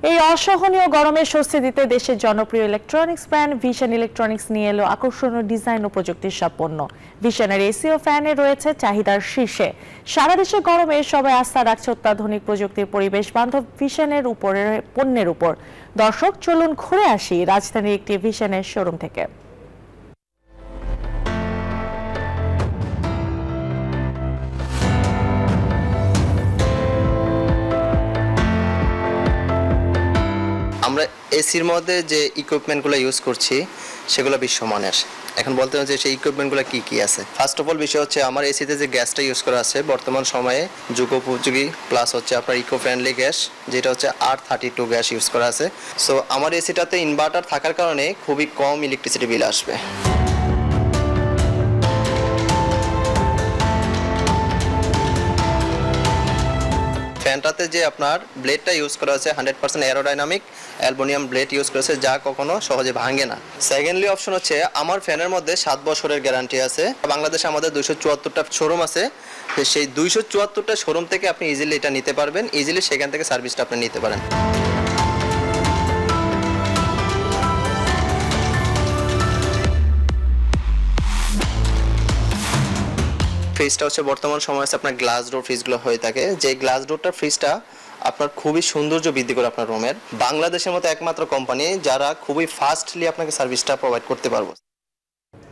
এই অসহনীয় গরমে স্বস্তি দিতে দেশের জনপ্রিয় ইলেকট্রনিক্স ব্র্যান্ড ভিশন ইলেকট্রনিক্স নিয়ে এলো আকর্ষণীয় ডিজাইন ও প্রযুক্তির সব পণ্য। ভিশনের এসি ও ফ্যানে রয়েছে চাহিদার শীর্ষে। সারা দেশে গরমে সবাই আস্থা রাখছে অত্যাধুনিক প্রযুক্তির পরিবেশ বান্ধব ভিশনের পণ্যের উপর। দর্শক, চলুন ঘুরে আসি রাজধানীর একটি ভিশনের শোরুম থেকে। আমরা এসির মধ্যে যে ইকুইপমেন্টগুলো ইউজ করছি সেগুলো বিশ্বমানের। এখন বলতে হবে যে সেই ইকুইপমেন্টগুলো কি কি আছে। ফার্স্ট অফ অল বিষয় হচ্ছে আমার এসিতে যে গ্যাসটা ইউজ করা আছে বর্তমান সময়ে যুগোপযোগী, প্লাস হচ্ছে আপনার ইকো ফ্রেন্ডলি গ্যাস, যেটা হচ্ছে R32 গ্যাস ইউজ করা আছে। সো আমার এসিটাতে ইনভার্টার থাকার কারণে খুবই কম ইলেকট্রিসিটি বিল আসবে। ফ্যানটাতে যে আপনার ব্লেডটা ইউজ করা আছে 100% অ্যারোডাইনামিক অ্যালুমিনিয়াম ব্লেড ইউজ করেছে, যা কখনো সহজে ভাঙে না। সেকেন্ডলি অপশন হচ্ছে আমার ফ্যানের মধ্যে 7 বছরের গ্যারান্টি আছে। বাংলাদেশে আমাদের 274টা শোরুম আছে। সেই 274টা শোরুম থেকে আপনি ইজিলি এটা নিতে পারবেন, ইজিলি সেখান থেকে সার্ভিসটা আপনি নিতে পারেন। ফ্রিজটা হচ্ছে বর্তমান সময় আছে আপনার গ্লাস ডোর ফ্রিজগুলো হয়ে থাকে, যে গ্লাস ডোরটার ফ্রিজটা আপনার খুবই সৌন্দর্য বৃদ্ধি করে আপনার রুমের। বাংলাদেশের মতো একমাত্র কোম্পানি যারা খুবই ফাস্টলি আপনাকে সার্ভিসটা প্রোভাইড করতে পারবো।